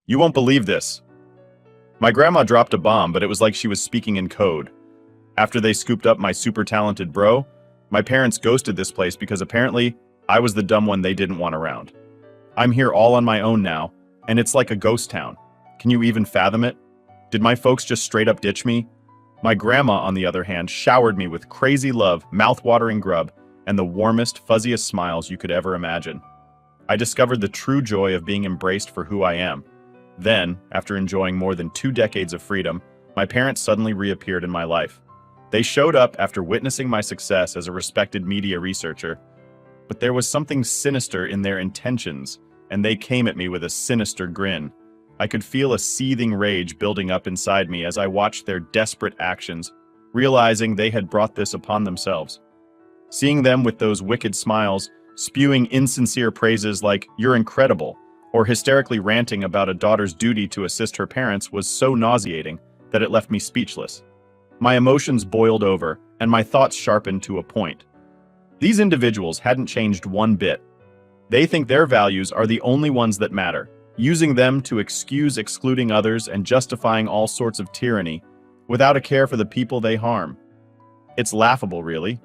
You won't believe this. My grandma dropped a bomb, but it was like she was speaking in code. After they scooped up my super talented bro, my parents ghosted this place because apparently I was the dumb one they didn't want around. I'm here all on my own now, and it's like a ghost town. Can you even fathom it? Did my folks just straight up ditch me? My grandma, on the other hand, showered me with crazy love, mouth-watering grub, and the warmest, fuzziest smiles you could ever imagine. I discovered the true joy of being embraced for who I am. Then, after enjoying more than 2 decades of freedom, my parents suddenly reappeared in my life. They showed up after witnessing my success as a respected media researcher, but there was something sinister in their intentions, and they came at me with a sinister grin. I could feel a seething rage building up inside me as I watched their desperate actions, realizing they had brought this upon themselves. Seeing them with those wicked smiles, spewing insincere praises like, "You're incredible," or hysterically ranting about a daughter's duty to assist her parents was so nauseating that it left me speechless. My emotions boiled over, and my thoughts sharpened to a point. These individuals hadn't changed one bit. They think their values are the only ones that matter, using them to excuse excluding others and justifying all sorts of tyranny, without a care for the people they harm. It's laughable, really.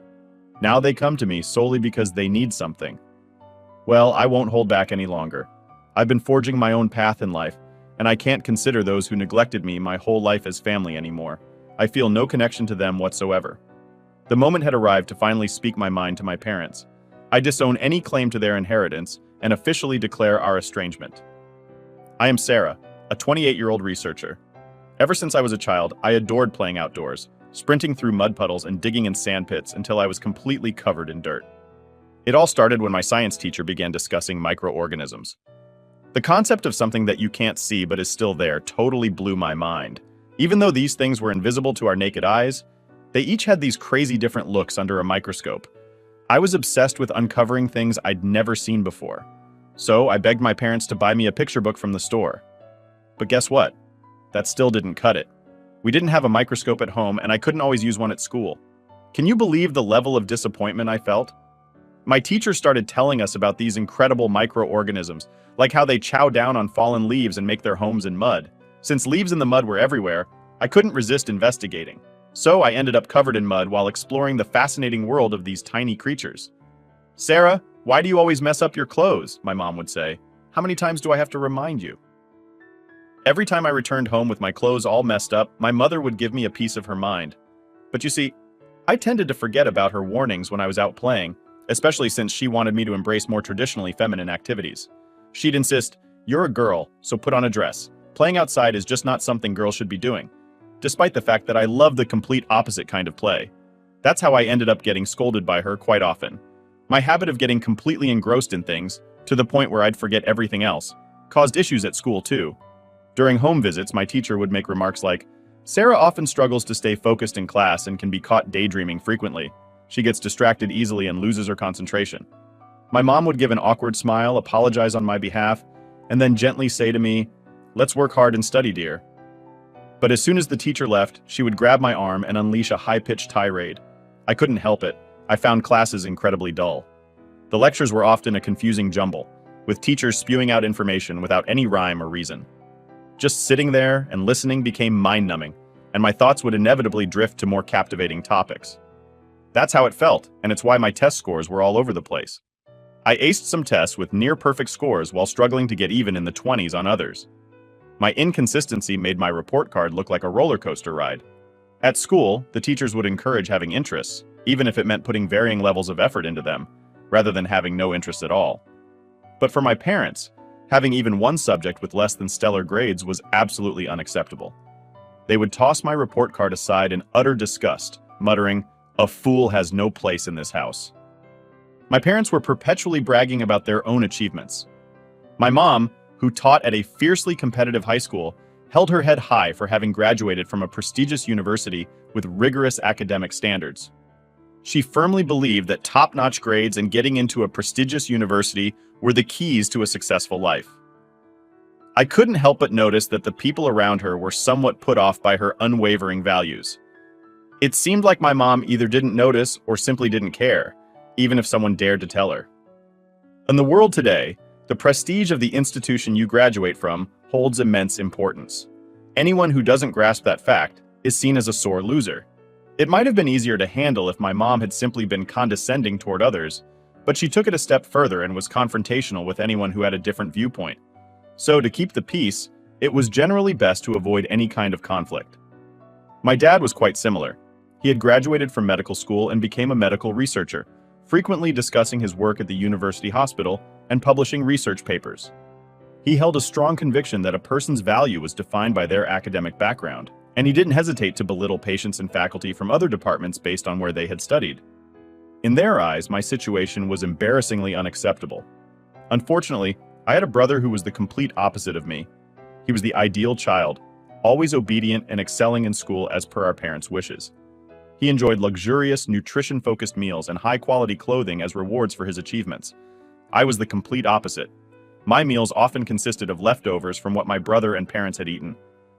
Now they come to me solely because they need something. Well, I won't hold back any longer. I've been forging my own path in life, and I can't consider those who neglected me my whole life as family anymore. I feel no connection to them whatsoever. The moment had arrived to finally speak my mind to my parents. I disown any claim to their inheritance and officially declare our estrangement. I am Sarah, a 28-year-old researcher. Ever since I was a child, I adored playing outdoors, sprinting through mud puddles and digging in sand pits until I was completely covered in dirt. It all started when my science teacher began discussing microorganisms. The concept of something that you can't see but is still there totally blew my mind. Even though these things were invisible to our naked eyes, they each had these crazy different looks under a microscope. I was obsessed with uncovering things I'd never seen before. So I begged my parents to buy me a picture book from the store. But guess what? That still didn't cut it. We didn't have a microscope at home, and I couldn't always use one at school. Can you believe the level of disappointment I felt? My teacher started telling us about these incredible microorganisms, like how they chow down on fallen leaves and make their homes in mud. Since leaves in the mud were everywhere, I couldn't resist investigating. So I ended up covered in mud while exploring the fascinating world of these tiny creatures. "Sarah, why do you always mess up your clothes?" my mom would say. "How many times do I have to remind you?" Every time I returned home with my clothes all messed up, my mother would give me a piece of her mind. But you see, I tended to forget about her warnings when I was out playing, especially since she wanted me to embrace more traditionally feminine activities. She'd insist, "You're a girl, so put on a dress. Playing outside is just not something girls should be doing," despite the fact that I love the complete opposite kind of play. That's how I ended up getting scolded by her quite often. My habit of getting completely engrossed in things, to the point where I'd forget everything else, caused issues at school too. During home visits, my teacher would make remarks like, "Sarah often struggles to stay focused in class and can be caught daydreaming frequently. She gets distracted easily and loses her concentration." My mom would give an awkward smile, apologize on my behalf, and then gently say to me, "Let's work hard and study, dear." But as soon as the teacher left, she would grab my arm and unleash a high-pitched tirade. I couldn't help it. I found classes incredibly dull. The lectures were often a confusing jumble, with teachers spewing out information without any rhyme or reason. Just sitting there and listening became mind-numbing, and my thoughts would inevitably drift to more captivating topics. That's how it felt, and it's why my test scores were all over the place. I aced some tests with near-perfect scores while struggling to get even in the 20s on others. My inconsistency made my report card look like a roller coaster ride. At school, the teachers would encourage having interests, even if it meant putting varying levels of effort into them, rather than having no interest at all. But for my parents, having even one subject with less than stellar grades was absolutely unacceptable. They would toss my report card aside in utter disgust, muttering, "A fool has no place in this house." My parents were perpetually bragging about their own achievements. My mom, who taught at a fiercely competitive high school, held her head high for having graduated from a prestigious university with rigorous academic standards. She firmly believed that top-notch grades and getting into a prestigious university were the keys to a successful life. I couldn't help but notice that the people around her were somewhat put off by her unwavering values. It seemed like my mom either didn't notice or simply didn't care, even if someone dared to tell her. In the world today, the prestige of the institution you graduate from holds immense importance. Anyone who doesn't grasp that fact is seen as a sore loser. It might have been easier to handle if my mom had simply been condescending toward others, but she took it a step further and was confrontational with anyone who had a different viewpoint. So, to keep the peace, it was generally best to avoid any kind of conflict. My dad was quite similar. He had graduated from medical school and became a medical researcher, frequently discussing his work at the university hospital and publishing research papers. He held a strong conviction that a person's value was defined by their academic background, and he didn't hesitate to belittle patients and faculty from other departments based on where they had studied. In their eyes, my situation was embarrassingly unacceptable. Unfortunately, I had a brother who was the complete opposite of me. He was the ideal child, always obedient and excelling in school as per our parents' wishes. He enjoyed luxurious, nutrition-focused meals and high-quality clothing as rewards for his achievements. I was the complete opposite. My meals often consisted of leftovers from what my brother and parents had eaten.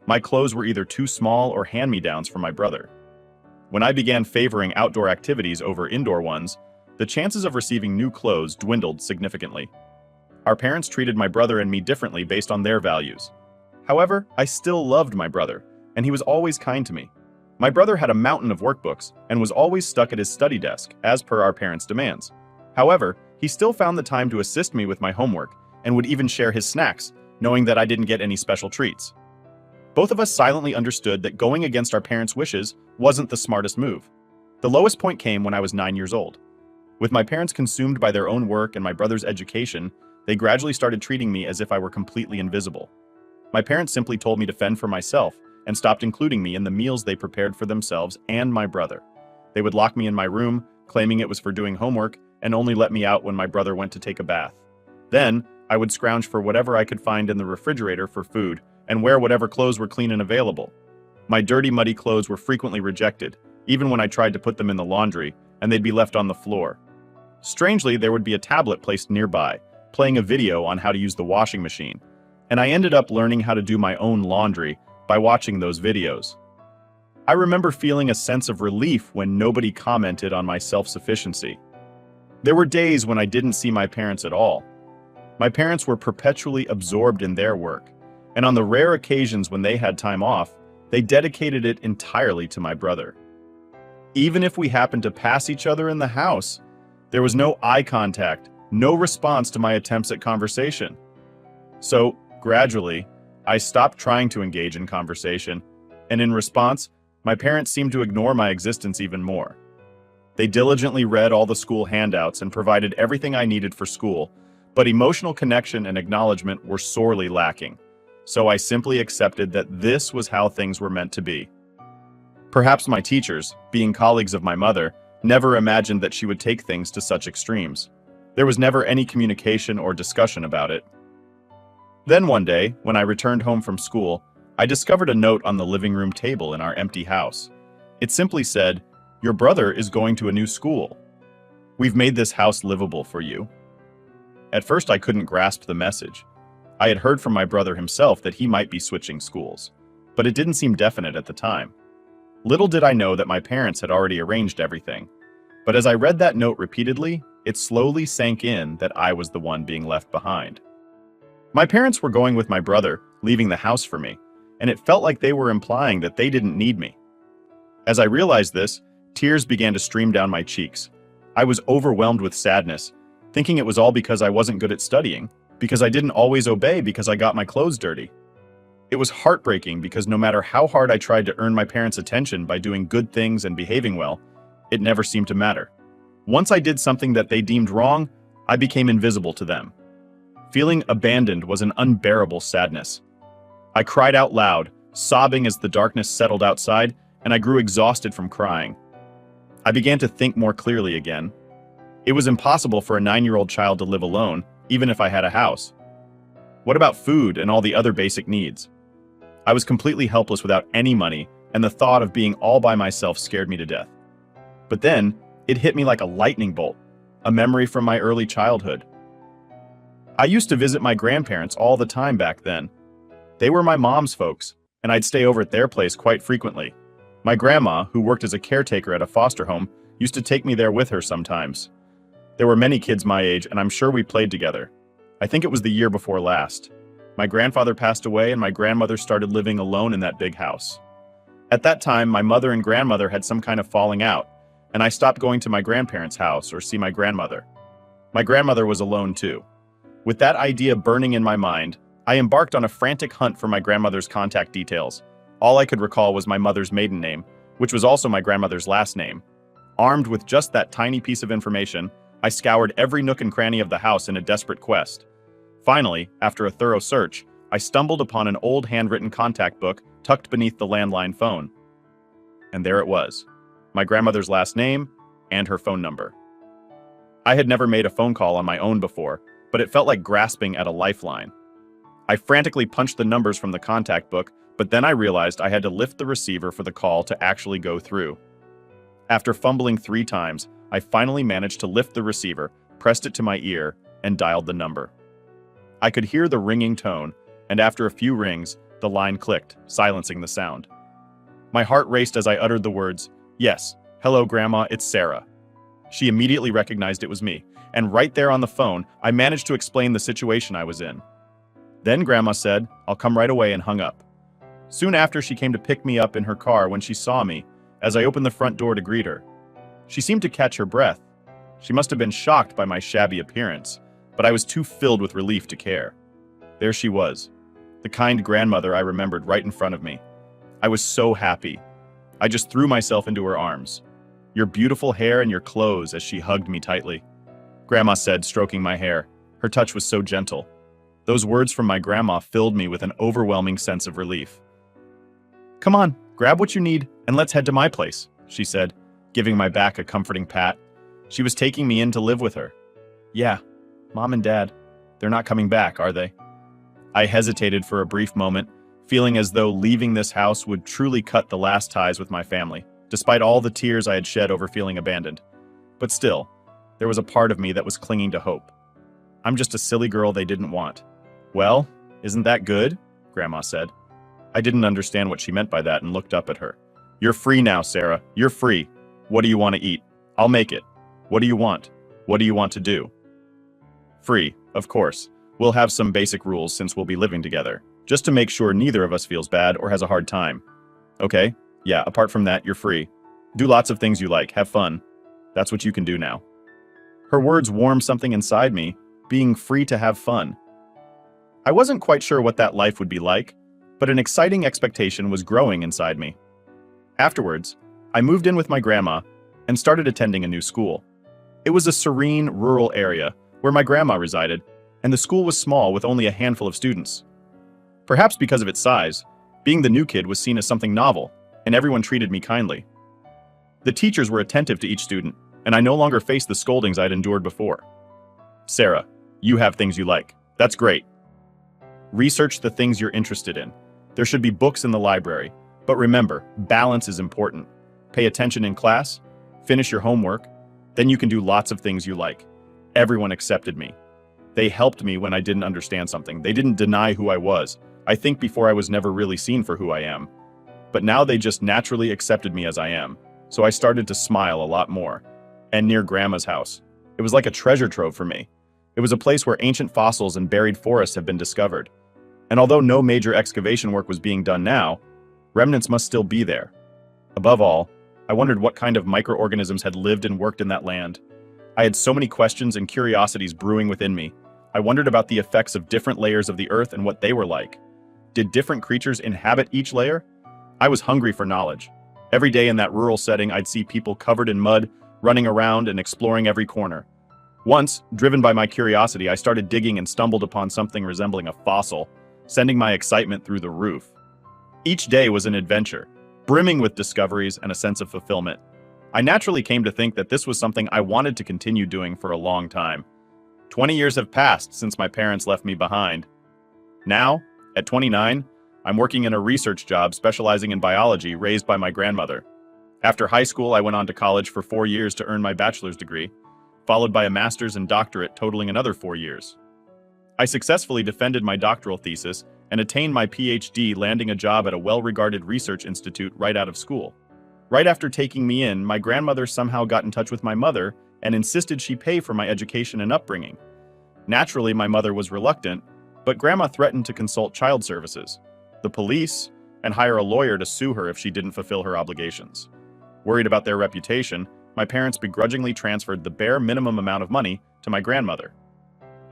My clothes were either too small or hand-me-downs from my brother. When I began favoring outdoor activities over indoor ones, the chances of receiving new clothes dwindled significantly. Our parents treated my brother and me differently based on their values. However, I still loved my brother, and he was always kind to me. My brother had a mountain of workbooks and was always stuck at his study desk, as per our parents' demands. However, he still found the time to assist me with my homework and would even share his snacks, knowing that I didn't get any special treats. Both of us silently understood that going against our parents' wishes wasn't the smartest move. The lowest point came when I was 9 years old. With my parents consumed by their own work and my brother's education, they gradually started treating me as if I were completely invisible. My parents simply told me to fend for myself and stopped including me in the meals they prepared for themselves and my brother. They would lock me in my room, claiming it was for doing homework, and only let me out when my brother went to take a bath. Then, I would scrounge for whatever I could find in the refrigerator for food and wear whatever clothes were clean and available. My dirty, muddy clothes were frequently rejected, even when I tried to put them in the laundry, and they'd be left on the floor. Strangely, there would be a tablet placed nearby, playing a video on how to use the washing machine, and I ended up learning how to do my own laundry by watching those videos. I remember feeling a sense of relief when nobody commented on my self-sufficiency. There were days when I didn't see my parents at all. My parents were perpetually absorbed in their work, and on the rare occasions when they had time off, they dedicated it entirely to my brother. Even if we happened to pass each other in the house, there was no eye contact, no response to my attempts at conversation. So, gradually, I stopped trying to engage in conversation, and in response, my parents seemed to ignore my existence even more. They diligently read all the school handouts and provided everything I needed for school, but emotional connection and acknowledgement were sorely lacking. So I simply accepted that this was how things were meant to be. Perhaps my teachers, being colleagues of my mother, never imagined that she would take things to such extremes. There was never any communication or discussion about it. Then one day, when I returned home from school, I discovered a note on the living room table in our empty house. It simply said, "Your brother is going to a new school. We've made this house livable for you." At first, I couldn't grasp the message. I had heard from my brother himself that he might be switching schools, but it didn't seem definite at the time. Little did I know that my parents had already arranged everything. But as I read that note repeatedly, it slowly sank in that I was the one being left behind. My parents were going with my brother, leaving the house for me, and it felt like they were implying that they didn't need me. As I realized this, tears began to stream down my cheeks. I was overwhelmed with sadness, thinking it was all because I wasn't good at studying, because I didn't always obey because I got my clothes dirty. It was heartbreaking because no matter how hard I tried to earn my parents' attention by doing good things and behaving well, it never seemed to matter. Once I did something that they deemed wrong, I became invisible to them. Feeling abandoned was an unbearable sadness. I cried out loud, sobbing as the darkness settled outside, and I grew exhausted from crying. I began to think more clearly again. It was impossible for a 9-year-old child to live alone, even if I had a house. What about food and all the other basic needs? I was completely helpless without any money, and the thought of being all by myself scared me to death. But then, it hit me like a lightning bolt, a memory from my early childhood. I used to visit my grandparents all the time back then. They were my mom's folks, and I'd stay over at their place quite frequently. My grandma, who worked as a caretaker at a foster home, used to take me there with her sometimes. There were many kids my age, and I'm sure we played together. I think it was the year before last. My grandfather passed away and my grandmother started living alone in that big house. At that time, my mother and grandmother had some kind of falling out, and I stopped going to my grandparents' house or see my grandmother. My grandmother was alone too. With that idea burning in my mind, I embarked on a frantic hunt for my grandmother's contact details. All I could recall was my mother's maiden name, which was also my grandmother's last name. Armed with just that tiny piece of information, I scoured every nook and cranny of the house in a desperate quest. Finally, after a thorough search, I stumbled upon an old handwritten contact book tucked beneath the landline phone. And there it was, my grandmother's last name and her phone number. I had never made a phone call on my own before, but it felt like grasping at a lifeline. I frantically punched the numbers from the contact book, but then I realized I had to lift the receiver for the call to actually go through. After fumbling 3 times, I finally managed to lift the receiver, pressed it to my ear, and dialed the number. I could hear the ringing tone, and after a few rings, the line clicked, silencing the sound. My heart raced as I uttered the words, "Yes, hello Grandma, it's Sarah." She immediately recognized it was me, and right there on the phone, I managed to explain the situation I was in. Then Grandma said, "I'll come right away," and hung up. Soon after, she came to pick me up in her car when she saw me, as I opened the front door to greet her. She seemed to catch her breath. She must have been shocked by my shabby appearance, but I was too filled with relief to care. There she was, the kind grandmother I remembered right in front of me. I was so happy. I just threw myself into her arms. "Your beautiful hair and your clothes," as she hugged me tightly. Grandma said, stroking my hair. Her touch was so gentle. Those words from my grandma filled me with an overwhelming sense of relief. "Come on, grab what you need, and let's head to my place," she said, giving my back a comforting pat. She was taking me in to live with her. "Yeah, Mom and Dad, they're not coming back, are they?" I hesitated for a brief moment, feeling as though leaving this house would truly cut the last ties with my family, despite all the tears I had shed over feeling abandoned. But still, there was a part of me that was clinging to hope. I'm just a silly girl they didn't want. "Well, isn't that good?" Grandma said. I didn't understand what she meant by that and looked up at her. "You're free now, Sarah. You're free. What do you want to eat? I'll make it. What do you want? What do you want to do?" Free, of course. We'll have some basic rules since we'll be living together, just to make sure neither of us feels bad or has a hard time. Okay, yeah, apart from that, you're free. Do lots of things you like, have fun. That's what you can do now. Her words warmed something inside me, being free to have fun. I wasn't quite sure what that life would be like, but an exciting expectation was growing inside me. Afterwards, I moved in with my grandma and started attending a new school. It was a serene, rural area where my grandma resided, and the school was small with only a handful of students. Perhaps because of its size, being the new kid was seen as something novel, and everyone treated me kindly. The teachers were attentive to each student, and I no longer faced the scoldings I'd endured before. "Sarah, you have things you like. That's great. Research the things you're interested in. There should be books in the library, but remember, balance is important. Pay attention in class, finish your homework, then you can do lots of things you like." Everyone accepted me. They helped me when I didn't understand something. They didn't deny who I was. I think before I was never really seen for who I am. But now they just naturally accepted me as I am. So I started to smile a lot more. And near Grandma's house. It was like a treasure trove for me. It was a place where ancient fossils and buried forests have been discovered. And although no major excavation work was being done now, remnants must still be there. Above all, I wondered what kind of microorganisms had lived and worked in that land. I had so many questions and curiosities brewing within me. I wondered about the effects of different layers of the earth and what they were like. Did different creatures inhabit each layer? I was hungry for knowledge. Every day in that rural setting, I'd see people covered in mud, running around and exploring every corner. Once, driven by my curiosity, I started digging and stumbled upon something resembling a fossil, sending my excitement through the roof. Each day was an adventure, brimming with discoveries and a sense of fulfillment. I naturally came to think that this was something I wanted to continue doing for a long time. 20 years have passed since my parents left me behind. Now, at 29, I'm working in a research job specializing in biology raised by my grandmother. After high school, I went on to college for 4 years to earn my bachelor's degree, followed by a master's and doctorate totaling another 4 years. I successfully defended my doctoral thesis and attained my PhD, landing a job at a well-regarded research institute right out of school. Right after taking me in, my grandmother somehow got in touch with my mother and insisted she pay for my education and upbringing. Naturally, my mother was reluctant, But Grandma threatened to consult child services, the police, and hire a lawyer to sue her if she didn't fulfill her obligations. Worried about their reputation, my parents begrudgingly transferred the bare minimum amount of money to my grandmother.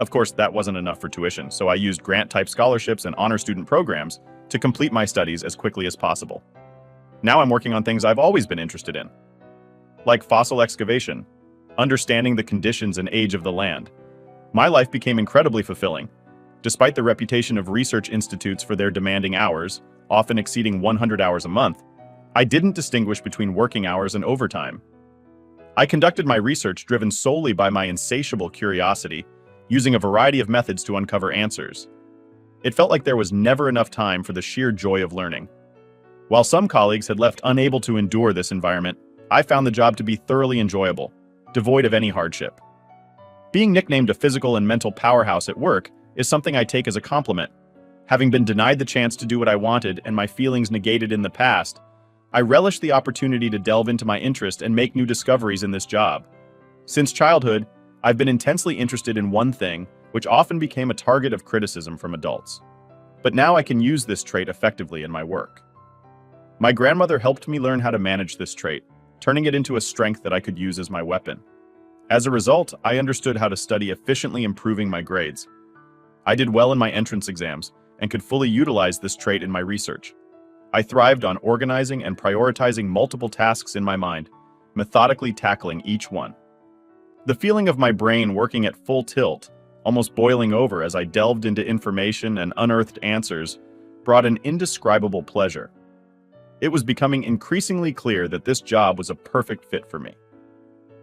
Of course, that wasn't enough for tuition, so I used grant-type scholarships and honor student programs to complete my studies as quickly as possible. Now I'm working on things I've always been interested in, like fossil excavation, understanding the conditions and age of the land. My life became incredibly fulfilling. Despite the reputation of research institutes for their demanding hours, often exceeding 100 hours a month, I didn't distinguish between working hours and overtime. I conducted my research driven solely by my insatiable curiosity, using a variety of methods to uncover answers. It felt like there was never enough time for the sheer joy of learning. While some colleagues had left unable to endure this environment, I found the job to be thoroughly enjoyable, devoid of any hardship. Being nicknamed a physical and mental powerhouse at work is something I take as a compliment. Having been denied the chance to do what I wanted and my feelings negated in the past, I relish the opportunity to delve into my interest and make new discoveries in this job. Since childhood, I've been intensely interested in one thing, which often became a target of criticism from adults. But now I can use this trait effectively in my work. My grandmother helped me learn how to manage this trait, turning it into a strength that I could use as my weapon. As a result, I understood how to study efficiently, improving my grades. I did well in my entrance exams and could fully utilize this trait in my research. I thrived on organizing and prioritizing multiple tasks in my mind, methodically tackling each one. The feeling of my brain working at full tilt, almost boiling over as I delved into information and unearthed answers, brought an indescribable pleasure. It was becoming increasingly clear that this job was a perfect fit for me.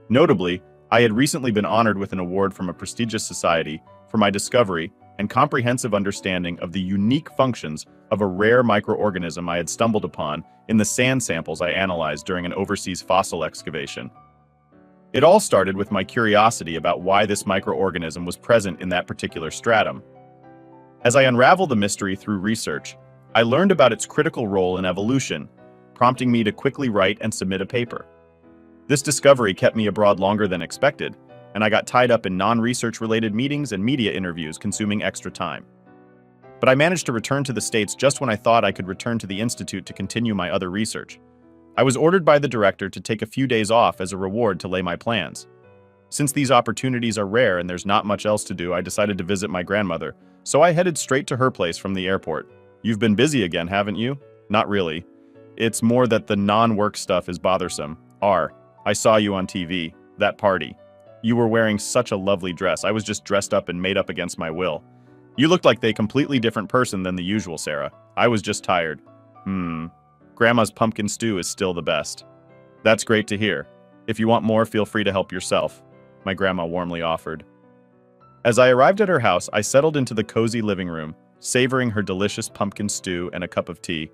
Notably, I had recently been honored with an award from a prestigious society for my discovery and comprehensive understanding of the unique functions of a rare microorganism I had stumbled upon in the sand samples I analyzed during an overseas fossil excavation. It all started with my curiosity about why this microorganism was present in that particular stratum. As I unraveled the mystery through research, I learned about its critical role in evolution, prompting me to quickly write and submit a paper. This discovery kept me abroad longer than expected, and I got tied up in non-research related meetings and media interviews, consuming extra time. But I managed to return to the States just when I thought I could return to the Institute to continue my other research. I was ordered by the director to take a few days off as a reward to lay my plans. Since these opportunities are rare and there's not much else to do, I decided to visit my grandmother, so I headed straight to her place from the airport. You've been busy again, haven't you? Not really. It's more that the non-work stuff is bothersome. I saw you on TV, that party. You were wearing such a lovely dress. I was just dressed up and made up against my will. You looked like a completely different person than the usual, Sarah. I was just tired. Grandma's pumpkin stew is still the best. That's great to hear. If you want more, feel free to help yourself, my grandma warmly offered. As I arrived at her house, I settled into the cozy living room, savoring her delicious pumpkin stew and a cup of tea.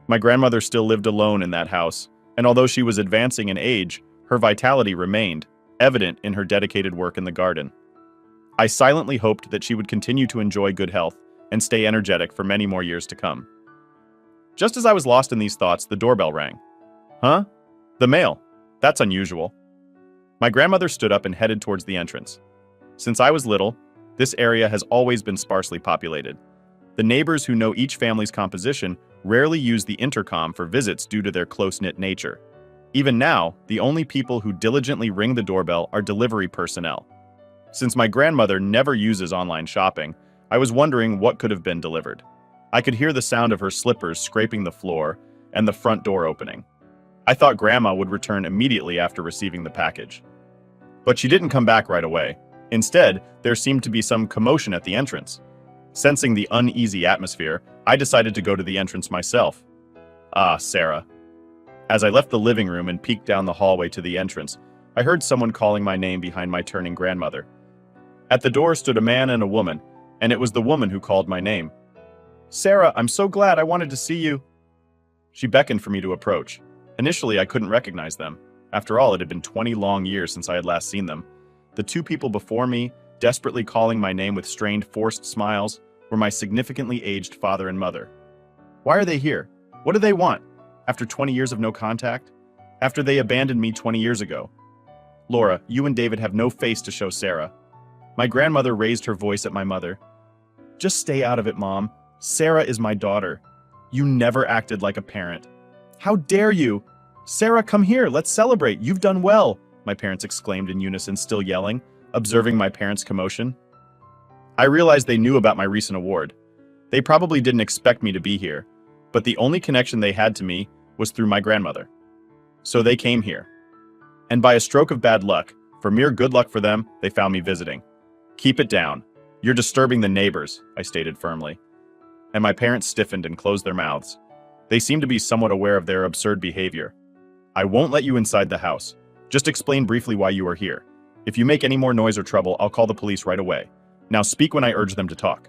My grandmother still lived alone in that house, and although she was advancing in age, her vitality remained, evident in her dedicated work in the garden. I silently hoped that she would continue to enjoy good health and stay energetic for many more years to come. Just as I was lost in these thoughts, the doorbell rang. Huh? The mail. That's unusual. My grandmother stood up and headed towards the entrance. Since I was little, this area has always been sparsely populated. The neighbors who know each family's composition rarely use the intercom for visits due to their close-knit nature. Even now, the only people who diligently ring the doorbell are delivery personnel. Since my grandmother never uses online shopping, I was wondering what could have been delivered. I could hear the sound of her slippers scraping the floor and the front door opening. I thought Grandma would return immediately after receiving the package. But she didn't come back right away. Instead, there seemed to be some commotion at the entrance. Sensing the uneasy atmosphere, I decided to go to the entrance myself. Sarah. As I left the living room and peeked down the hallway to the entrance, I heard someone calling my name behind my turning grandmother. At the door stood a man and a woman, and it was the woman who called my name. Sarah, I'm so glad. I wanted to see you. She beckoned for me to approach. Initially, I couldn't recognize them. After all, it had been 20 long years since I had last seen them. The two people before me, desperately calling my name with strained, forced smiles, were my significantly aged father and mother. Why are they here? What do they want? After 20 years of no contact? After they abandoned me 20 years ago? Laura, you and David have no face to show Sarah. My grandmother raised her voice at my mother. Just stay out of it, Mom. Sarah is my daughter. You never acted like a parent. How dare you? Sarah, come here, let's celebrate. You've done well, my parents exclaimed in unison, still yelling, observing my parents' commotion. I realized they knew about my recent award. They probably didn't expect me to be here, but the only connection they had to me was through my grandmother. So they came here. And by a stroke of bad luck, for mere good luck for them, they found me visiting. Keep it down. You're disturbing the neighbors, I stated firmly. And my parents stiffened and closed their mouths. They seemed to be somewhat aware of their absurd behavior. I won't let you inside the house. Just explain briefly why you are here. If you make any more noise or trouble, I'll call the police right away. Now speak when I urge them to talk.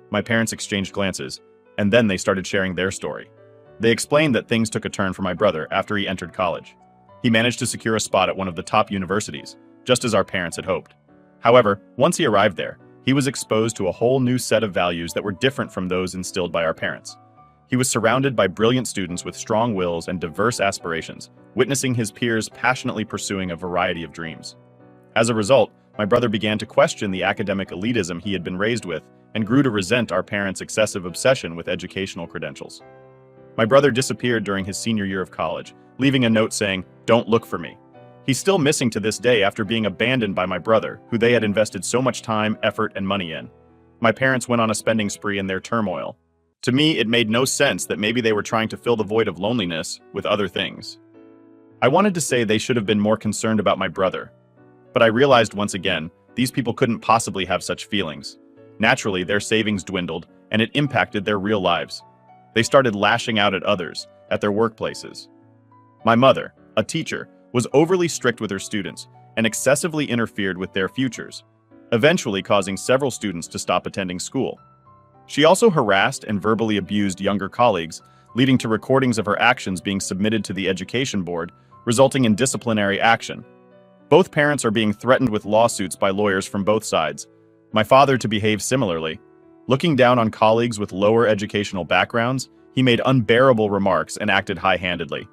My parents exchanged glances, and then they started sharing their story. They explained that things took a turn for my brother after he entered college. He managed to secure a spot at one of the top universities, just as our parents had hoped. However, once he arrived there, he was exposed to a whole new set of values that were different from those instilled by our parents. He was surrounded by brilliant students with strong wills and diverse aspirations, witnessing his peers passionately pursuing a variety of dreams. As a result, my brother began to question the academic elitism he had been raised with and grew to resent our parents' excessive obsession with educational credentials. My brother disappeared during his senior year of college, leaving a note saying, "Don't look for me." He's still missing to this day after being abandoned by my brother, who they had invested so much time, effort, and money in. My parents went on a spending spree in their turmoil. To me, it made no sense that maybe they were trying to fill the void of loneliness with other things. I wanted to say they should have been more concerned about my brother, but I realized once again, these people couldn't possibly have such feelings. Naturally, their savings dwindled, and it impacted their real lives. They started lashing out at others, at their workplaces. My mother, a teacher, was overly strict with her students and excessively interfered with their futures, eventually causing several students to stop attending school. She also harassed and verbally abused younger colleagues, leading to recordings of her actions being submitted to the Education Board, resulting in disciplinary action. Both parents are being threatened with lawsuits by lawyers from both sides. My father to behave similarly. Looking down on colleagues with lower educational backgrounds, he made unbearable remarks and acted high-handedly.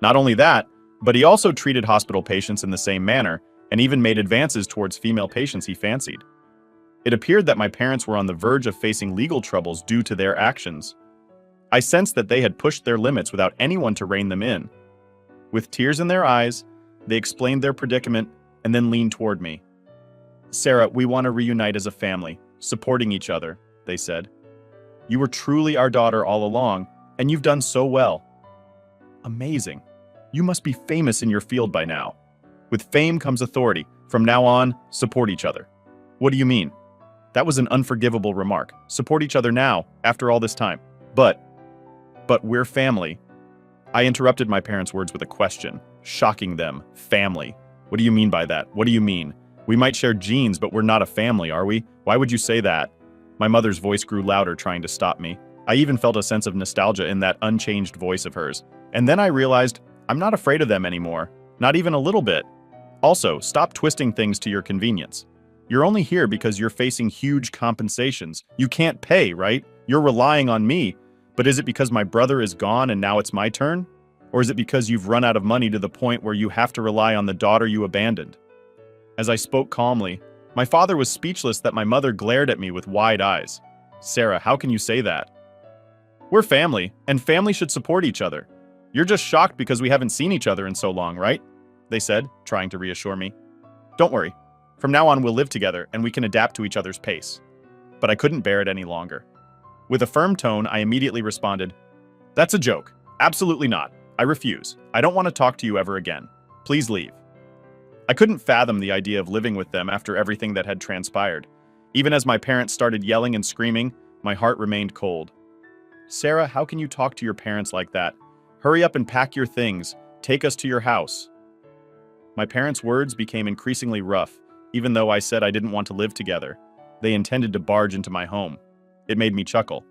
Not only that, but he also treated hospital patients in the same manner and even made advances towards female patients he fancied. It appeared that my parents were on the verge of facing legal troubles due to their actions. I sensed that they had pushed their limits without anyone to rein them in. With tears in their eyes, they explained their predicament and then leaned toward me. "Sarah, we want to reunite as a family, supporting each other," they said. "You were truly our daughter all along, and you've done so well." Amazing. You must be famous in your field by now. With fame comes authority. From now on, support each other. What do you mean? That was an unforgivable remark. Support each other now, after all this time. But we're family. I interrupted my parents' words with a question, shocking them. Family. What do you mean by that? What do you mean? We might share genes, but we're not a family, are we? Why would you say that? My mother's voice grew louder, trying to stop me. I even felt a sense of nostalgia in that unchanged voice of hers. And then I realized I'm not afraid of them anymore. Not even a little bit. Also, stop twisting things to your convenience. You're only here because you're facing huge compensations. You can't pay, right? You're relying on me. But is it because my brother is gone and now it's my turn? Or is it because you've run out of money to the point where you have to rely on the daughter you abandoned? As I spoke calmly, my father was speechless that my mother glared at me with wide eyes. "Sarah, how can you say that? We're family, and family should support each other. You're just shocked because we haven't seen each other in so long, right?" they said, trying to reassure me. "Don't worry. From now on, we'll live together and we can adapt to each other's pace." But I couldn't bear it any longer. With a firm tone, I immediately responded, "That's a joke. Absolutely not. I refuse. I don't want to talk to you ever again. Please leave." I couldn't fathom the idea of living with them after everything that had transpired. Even as my parents started yelling and screaming, my heart remained cold. "Sarah, how can you talk to your parents like that? Hurry up and pack your things. Take us to your house." My parents' words became increasingly rough, even though I said I didn't want to live together. They intended to barge into my home. It made me chuckle.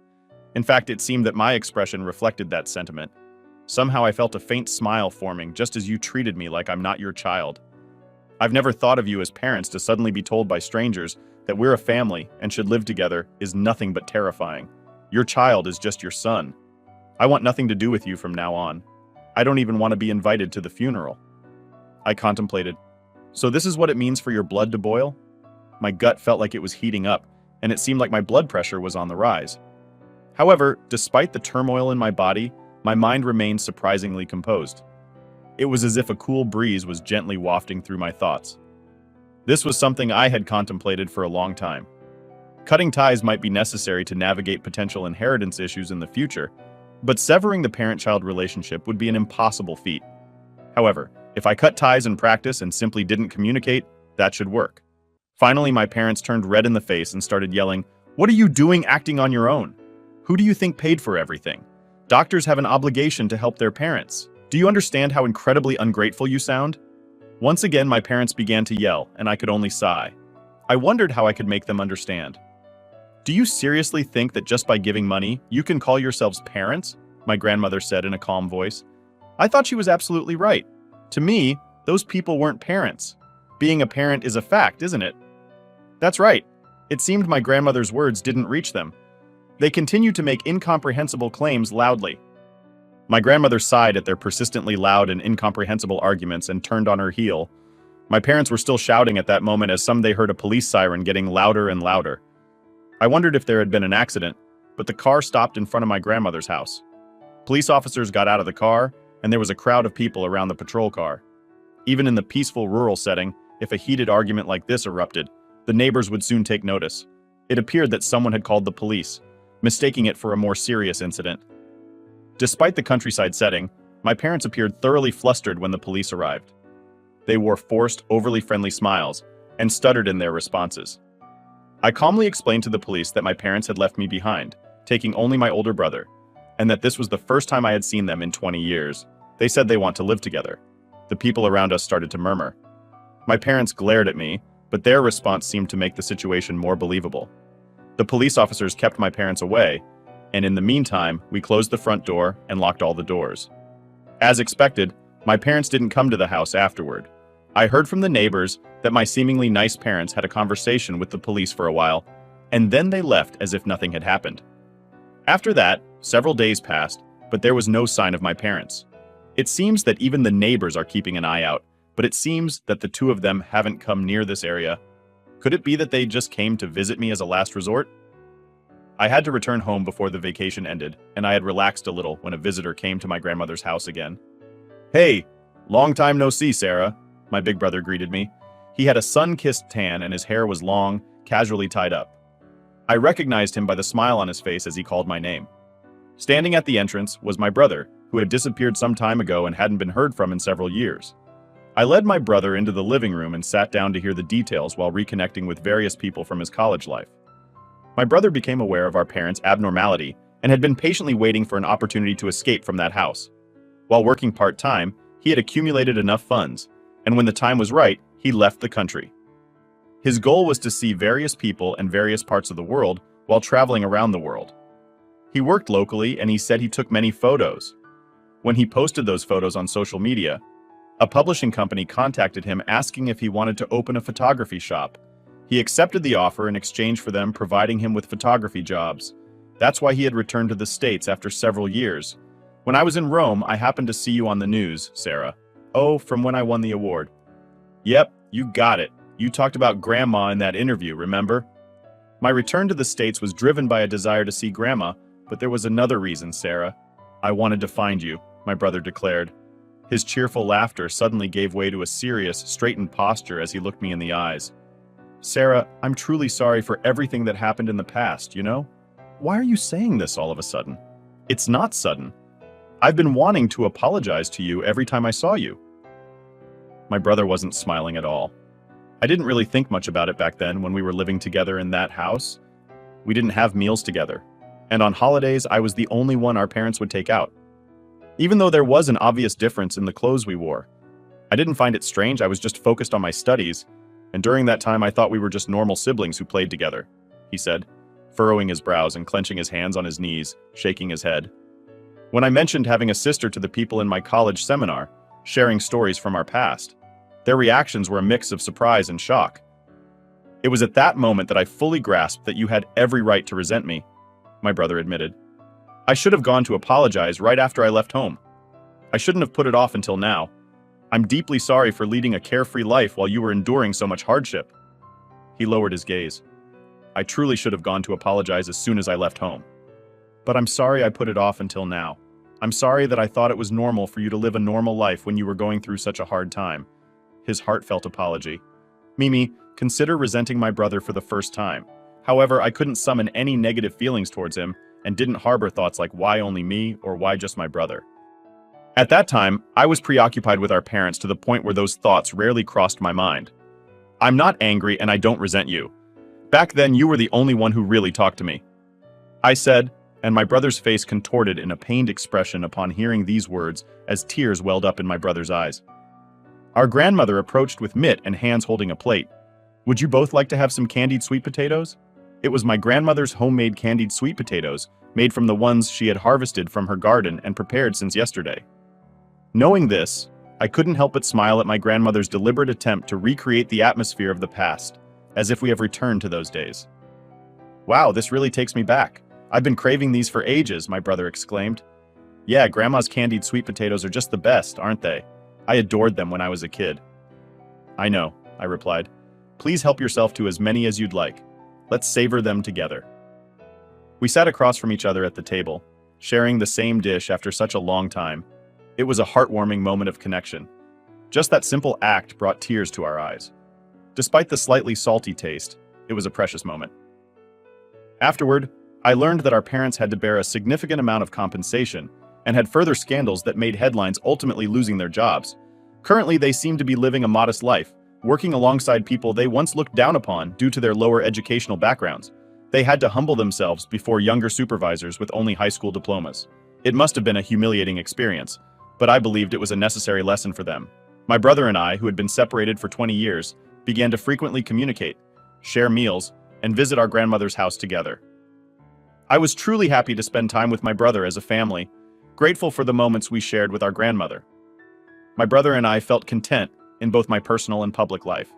In fact, it seemed that my expression reflected that sentiment. Somehow I felt a faint smile forming just as you treated me like I'm not your child. I've never thought of you as parents to suddenly be told by strangers that we're a family and should live together is nothing but terrifying. Your child is just your son. I want nothing to do with you from now on. I don't even want to be invited to the funeral. I contemplated. So this is what it means for your blood to boil? My gut felt like it was heating up, and it seemed like my blood pressure was on the rise. However, despite the turmoil in my body, my mind remained surprisingly composed. It was as if a cool breeze was gently wafting through my thoughts. This was something I had contemplated for a long time. Cutting ties might be necessary to navigate potential inheritance issues in the future, but severing the parent-child relationship would be an impossible feat. However, if I cut ties in practice and simply didn't communicate, that should work. Finally, my parents turned red in the face and started yelling, "What are you doing acting on your own? Who do you think paid for everything? Doctors have an obligation to help their parents. Do you understand how incredibly ungrateful you sound?" Once again, my parents began to yell, and I could only sigh. I wondered how I could make them understand. "Do you seriously think that just by giving money, you can call yourselves parents?" my grandmother said in a calm voice. I thought she was absolutely right. To me, those people weren't parents. Being a parent is a fact, isn't it? That's right. It seemed my grandmother's words didn't reach them. They continued to make incomprehensible claims loudly. My grandmother sighed at their persistently loud and incomprehensible arguments and turned on her heel. My parents were still shouting at that moment as they heard a police siren getting louder and louder. I wondered if there had been an accident, but the car stopped in front of my grandmother's house. Police officers got out of the car, and there was a crowd of people around the patrol car. Even in the peaceful rural setting, if a heated argument like this erupted, the neighbors would soon take notice. It appeared that someone had called the police, mistaking it for a more serious incident. Despite the countryside setting, my parents appeared thoroughly flustered when the police arrived. They wore forced, overly friendly smiles and stuttered in their responses. I calmly explained to the police that my parents had left me behind, taking only my older brother, and that this was the first time I had seen them in 20 years. They said they want to live together. The people around us started to murmur. My parents glared at me, but their response seemed to make the situation more believable. The police officers kept my parents away, and in the meantime, we closed the front door and locked all the doors. As expected, my parents didn't come to the house afterward. I heard from the neighbors that my seemingly nice parents had a conversation with the police for a while, and then they left as if nothing had happened. After that, several days passed, but there was no sign of my parents. It seems that even the neighbors are keeping an eye out, but it seems that the two of them haven't come near this area. Could it be that they just came to visit me as a last resort? I had to return home before the vacation ended, and I had relaxed a little when a visitor came to my grandmother's house again. "Hey, long time no see, Sarah," my big brother greeted me. He had a sun-kissed tan and his hair was long, casually tied up. I recognized him by the smile on his face as he called my name. Standing at the entrance was my brother, who had disappeared some time ago and hadn't been heard from in several years. I led my brother into the living room and sat down to hear the details while reconnecting with various people from his college life. My brother became aware of our parents' abnormality and had been patiently waiting for an opportunity to escape from that house. While working part-time, he had accumulated enough funds, and when the time was right, he left the country. His goal was to see various people and various parts of the world while traveling around the world. He worked locally and he said he took many photos. When he posted those photos on social media, a publishing company contacted him asking if he wanted to open a photography shop. He accepted the offer in exchange for them providing him with photography jobs. That's why he had returned to the States after several years. When I was in Rome, I happened to see you on the news, Sarah. Oh, from when I won the award. Yep, you got it. You talked about Grandma in that interview, remember? My return to the States was driven by a desire to see Grandma, but there was another reason, Sarah. I wanted to find you, my brother declared. His cheerful laughter suddenly gave way to a serious, straightened posture as he looked me in the eyes. Sarah, I'm truly sorry for everything that happened in the past, you know? Why are you saying this all of a sudden? It's not sudden. I've been wanting to apologize to you every time I saw you. My brother wasn't smiling at all. I didn't really think much about it back then when we were living together in that house. We didn't have meals together, and on holidays I was the only one our parents would take out. Even though there was an obvious difference in the clothes we wore, I didn't find it strange. I was just focused on my studies, and during that time I thought we were just normal siblings who played together, he said, furrowing his brows and clenching his hands on his knees, shaking his head. When I mentioned having a sister to the people in my college seminar, sharing stories from our past, their reactions were a mix of surprise and shock. It was at that moment that I fully grasped that you had every right to resent me, my brother admitted. I should have gone to apologize right after I left home. I shouldn't have put it off until now. I'm deeply sorry for leading a carefree life while you were enduring so much hardship. He lowered his gaze. I truly should have gone to apologize as soon as I left home. But I'm sorry I put it off until now. I'm sorry that I thought it was normal for you to live a normal life when you were going through such a hard time. His heartfelt apology. Mimi, consider resenting my brother for the first time. However, I couldn't summon any negative feelings towards him and didn't harbor thoughts like why only me or why just my brother. At that time, I was preoccupied with our parents to the point where those thoughts rarely crossed my mind. I'm not angry and I don't resent you. Back then, you were the only one who really talked to me. I said, and my brother's face contorted in a pained expression upon hearing these words as tears welled up in my brother's eyes. Our grandmother approached with mitt and hands holding a plate. Would you both like to have some candied sweet potatoes? It was my grandmother's homemade candied sweet potatoes, made from the ones she had harvested from her garden and prepared since yesterday. Knowing this, I couldn't help but smile at my grandmother's deliberate attempt to recreate the atmosphere of the past, as if we have returned to those days. Wow, this really takes me back. I've been craving these for ages, my brother exclaimed. Yeah, Grandma's candied sweet potatoes are just the best, aren't they? I adored them when I was a kid. I know, I replied. Please help yourself to as many as you'd like. Let's savor them together. We sat across from each other at the table, sharing the same dish after such a long time. It was a heartwarming moment of connection. Just that simple act brought tears to our eyes. Despite the slightly salty taste, it was a precious moment. Afterward, I learned that our parents had to bear a significant amount of compensation and had further scandals that made headlines, ultimately losing their jobs. Currently, they seem to be living a modest life, working alongside people they once looked down upon due to their lower educational backgrounds. They had to humble themselves before younger supervisors with only high school diplomas. It must have been a humiliating experience, but I believed it was a necessary lesson for them. My brother and I, who had been separated for 20 years, began to frequently communicate, share meals, and visit our grandmother's house together. I was truly happy to spend time with my brother as a family, grateful for the moments we shared with our grandmother. My brother and I felt content in both my personal and public life.